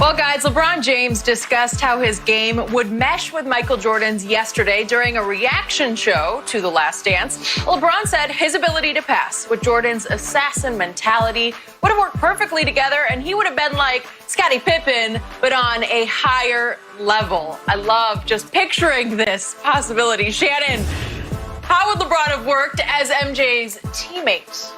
Well, guys, LeBron James discussed how his game would mesh with Michael Jordan's yesterday during a reaction show to The Last Dance. LeBron said his ability to pass with Jordan's assassin mentality would have worked perfectly together, and he would have been like Scottie Pippen, but on a higher level. I love just picturing this possibility. Shannon, how would LeBron have worked as MJ's teammate?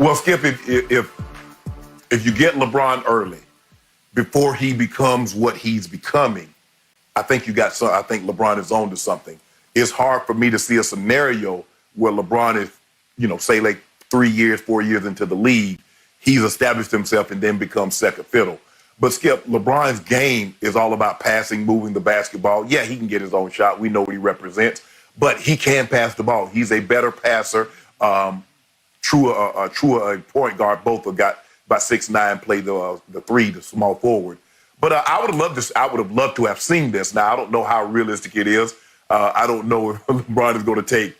Well, Skip, if you get LeBron early, before he becomes what he's becoming, I think LeBron is on to something. It's hard for me to see a scenario where LeBron is, say like 3 years, 4 years into the league, he's established himself and then becomes second fiddle. But Skip, LeBron's game is all about passing, moving the basketball. Yeah, he can get his own shot. We know what he represents, but he can pass the ball. He's a better passer. True point guard. Both have got about 6'9", play the three, the small forward. But I would have loved to have seen this. Now I don't know how realistic it is. I don't know if LeBron is going to take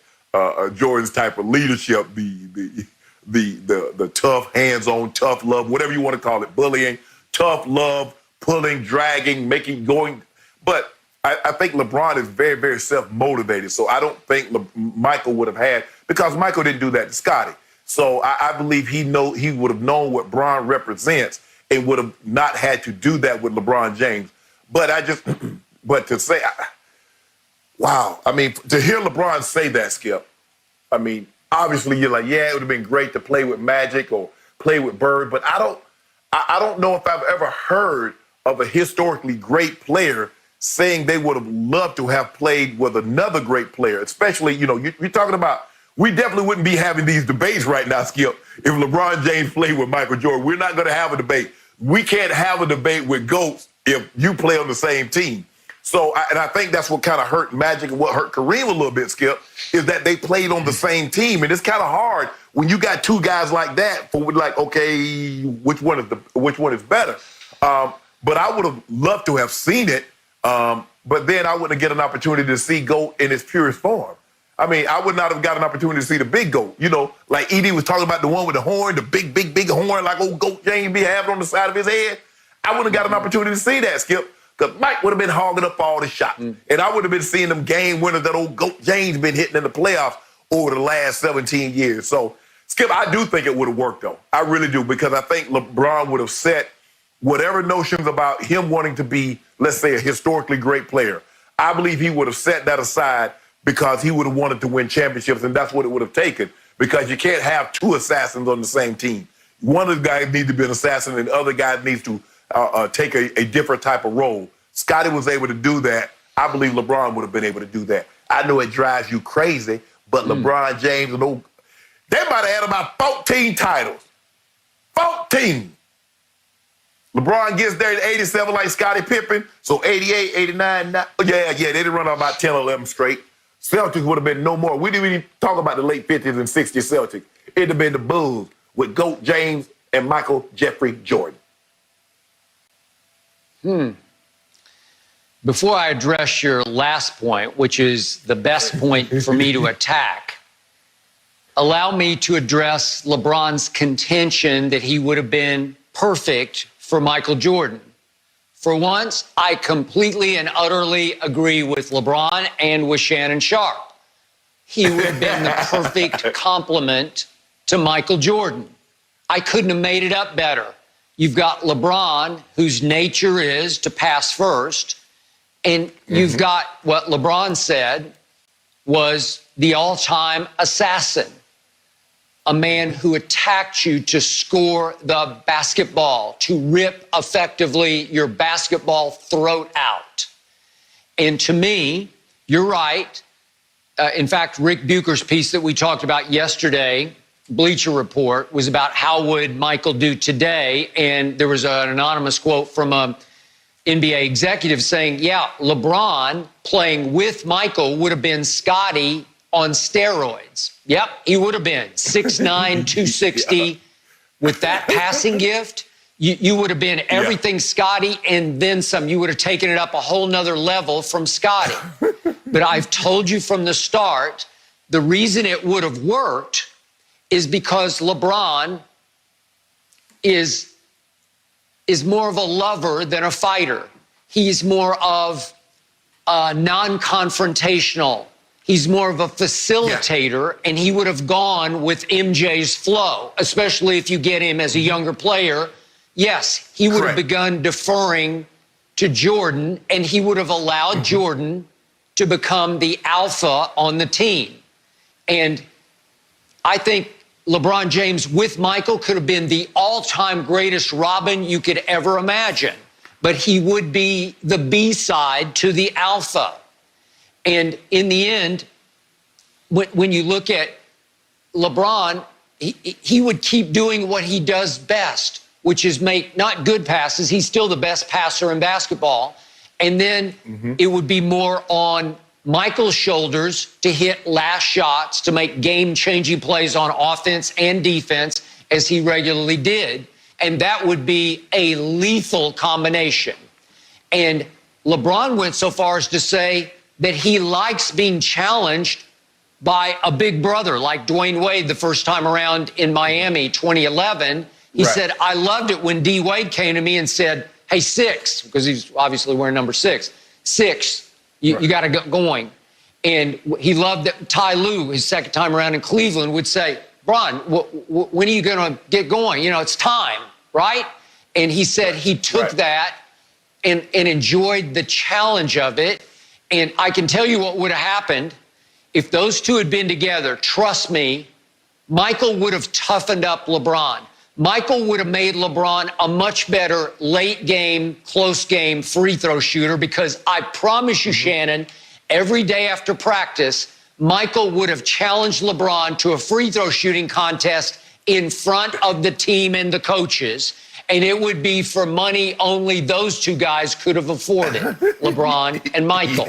Jordan's type of leadership, the tough, hands-on, tough love, whatever you want to call it, bullying, tough love, pulling, dragging, going. But I think LeBron is very, very self-motivated. So I don't think Michael would have had, because Michael didn't do that to Scottie. So I believe he would have known what Bron represents and would have not had to do that with LeBron James. But to say, wow. I mean, to hear LeBron say that, Skip, I mean, obviously you're like, yeah, it would have been great to play with Magic or play with Bird, but I don't know if I've ever heard of a historically great player saying they would have loved to have played with another great player, especially, you're talking about, we definitely wouldn't be having these debates right now, Skip, if LeBron James played with Michael Jordan. We're not going to have a debate. We can't have a debate with GOATs if you play on the same team. So, I think that's what kind of hurt Magic and what hurt Kareem a little bit, Skip, is that they played on the same team. And it's kind of hard when you got two guys like that for like, okay, which one is better? But I would have loved to have seen it. But then I wouldn't get an opportunity to see GOAT in its purest form. I mean, I would not have got an opportunity to see the big GOAT. Like Edie was talking about the one with the horn, the big horn, like old GOAT James be having on the side of his head. I wouldn't have got an opportunity to see that, Skip, because Mike would have been hogging up all the shots. And I would have been seeing them game winners that old GOAT James been hitting in the playoffs over the last 17 years. So, Skip, I do think it would have worked, though. I really do, because I think LeBron would have set whatever notions about him wanting to be, let's say, a historically great player. I believe he would have set that aside because he would have wanted to win championships, and that's what it would have taken, because you can't have two assassins on the same team. One of the guys needs to be an assassin, and the other guy needs to take a different type of role. Scottie was able to do that. I believe LeBron would have been able to do that. I know it drives you crazy, but LeBron James, they might have had about 14 titles. 14. LeBron gets there in 87 like Scottie Pippen, so 88, 89, they didn't run out about 10 or 11 straight. Celtics would have been no more. We didn't even talk about the late 50s and 60s Celtics. It'd have been the Bulls with GOAT James and Michael Jeffrey Jordan. Before I address your last point, which is the best point for me to attack, allow me to address LeBron's contention that he would have been perfect for Michael Jordan. For once, I completely and utterly agree with LeBron and with Shannon Sharp. He would have been the perfect complement to Michael Jordan. I couldn't have made it up better. You've got LeBron, whose nature is to pass first, and you've got what LeBron said was the all-time assassin, a man who attacked you to score the basketball, to rip effectively your basketball throat out. And to me, you're right. In fact, Rick Bucher's piece that we talked about yesterday, Bleacher Report, was about how would Michael do today. And there was an anonymous quote from an NBA executive saying, yeah, LeBron playing with Michael would have been Scottie on steroids. Yep, he would have been 6'9", 260. With that passing gift, you would have been everything Scottie and then some. You would have taken it up a whole nother level from Scottie. But I've told you from the start, the reason it would have worked is because LeBron is is more of a lover than a fighter. He's more of non-confrontational. He's more of a facilitator, and he would have gone with MJ's flow, especially if you get him as a younger player. Yes, he would have begun deferring to Jordan, and he would have allowed Jordan to become the alpha on the team. And I think LeBron James with Michael could have been the all-time greatest Robin you could ever imagine, but he would be the B-side to the alpha. And in the end, when you look at LeBron, he would keep doing what he does best, which is make not good passes. He's still the best passer in basketball. And then it would be more on Michael's shoulders to hit last shots, to make game-changing plays on offense and defense, as he regularly did. And that would be a lethal combination. And LeBron went so far as to say that he likes being challenged by a big brother like Dwayne Wade the first time around in Miami, 2011. He said, I loved it when D. Wade came to me and said, hey, 6, because he's obviously wearing number 6. 6, you got to get going. And he loved that Ty Lue, his second time around in Cleveland, would say, Bron, when are you going to get going? You know, it's time, right? And he said he took that and enjoyed the challenge of it. And I can tell you what would have happened if those two had been together. Trust me, Michael would have toughened up LeBron. Michael would have made LeBron a much better late game, close game free throw shooter, because I promise you, Shannon, every day after practice, Michael would have challenged LeBron to a free throw shooting contest in front of the team and the coaches. And it would be for money only those two guys could have afforded, LeBron and Michael.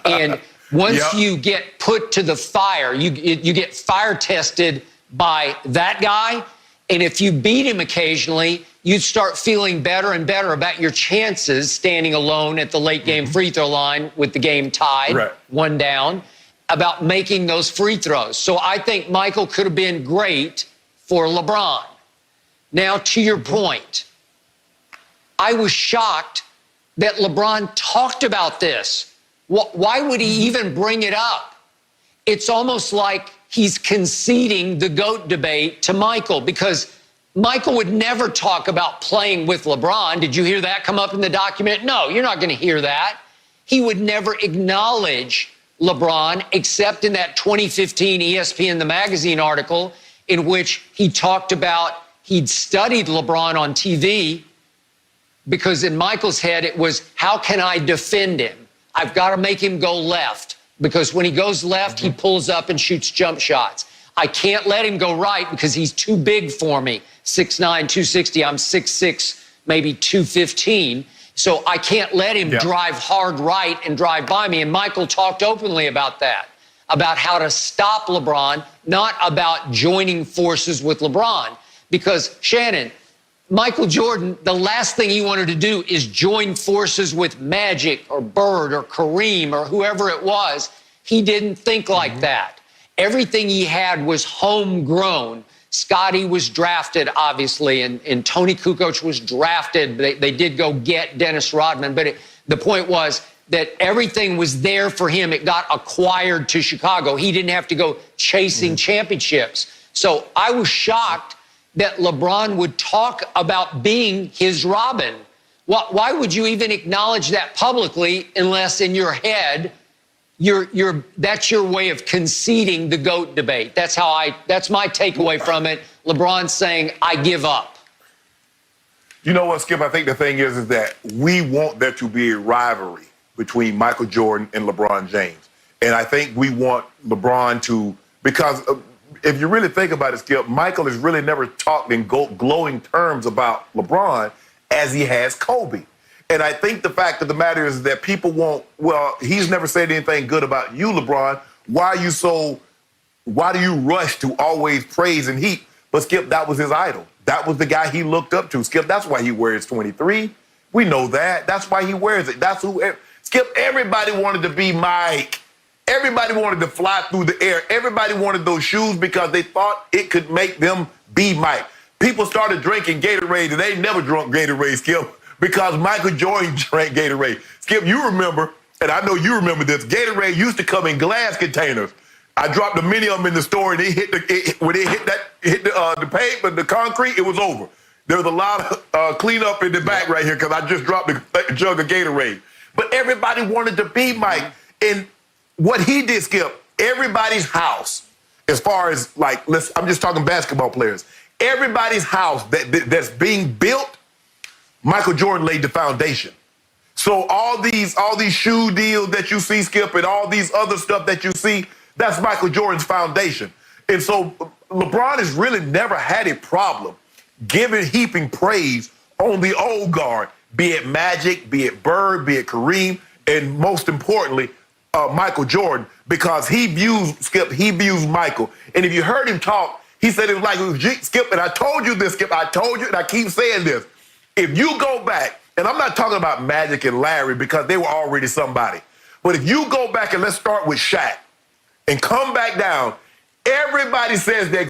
And once you get put to the fire, you get fire tested by that guy. And if you beat him occasionally, you'd start feeling better and better about your chances standing alone at the late game free throw line with the game tied, 1 down, about making those free throws. So I think Michael could have been great for LeBron. Now, to your point, I was shocked that LeBron talked about this. Why would he even bring it up? It's almost like he's conceding the GOAT debate to Michael, because Michael would never talk about playing with LeBron. Did you hear that come up in the document? No, you're not going to hear that. He would never acknowledge LeBron, except in that 2015 ESPN The Magazine article in which he talked about he'd studied LeBron on TV, because in Michael's head it was, how can I defend him? I've got to make him go left, because when he goes left, he pulls up and shoots jump shots. I can't let him go right because he's too big for me. 6'9", 260. I'm 6'6", maybe 215. So I can't let him drive hard right and drive by me. And Michael talked openly about that, about how to stop LeBron, not about joining forces with LeBron. Because, Shannon, Michael Jordan, the last thing he wanted to do is join forces with Magic or Bird or Kareem or whoever it was. He didn't think like that. Everything he had was homegrown. Scotty was drafted, obviously, and Tony Kukoc was drafted. They did go get Dennis Rodman, but the point was that everything was there for him. It got acquired to Chicago. He didn't have to go chasing championships. So I was shocked that LeBron would talk about being his Robin. Why would you even acknowledge that publicly unless in your head that's your way of conceding the GOAT debate? That's my takeaway from it. LeBron saying, I give up. You know what, Skip? I think the thing is that we want there to be a rivalry between Michael Jordan and LeBron James. And I think we want LeBron to, because if you really think about it, Skip, Michael has really never talked in glowing terms about LeBron as he has Kobe. And I think the fact of the matter is that people won't, well, he's never said anything good about you, LeBron. Why do you rush to always praise and heat? But Skip, that was his idol. That was the guy he looked up to. Skip, that's why he wears 23. We know that. That's why he wears it. That's who, Skip, everybody wanted to be Mike. Everybody wanted to fly through the air. Everybody wanted those shoes because they thought it could make them be Mike. people started drinking Gatorade, and they never drunk Gatorade, Skip, because Michael Jordan drank Gatorade. Skip, you remember, and I know you remember this, Gatorade used to come in glass containers. I dropped a many of them in the store, and when it hit the pavement, the concrete, it was over. There was a lot of cleanup in the back right here because I just dropped a jug of Gatorade. But everybody wanted to be Mike. And what he did, Skip, everybody's house, as far as like, I'm just talking basketball players, everybody's house that's being built, Michael Jordan laid the foundation. So all these shoe deals that you see, Skip, and all these other stuff that you see, that's Michael Jordan's foundation. And so LeBron has really never had a problem heaping praise on the old guard, be it Magic, be it Bird, be it Kareem, and most importantly, Michael Jordan, because he views Michael. And if you heard him talk, he said it was like it was Skip, and I told you this, Skip, I told you, and I keep saying this. If you go back, and I'm not talking about Magic and Larry because they were already somebody, but if you go back and let's start with Shaq, and come back down, everybody says that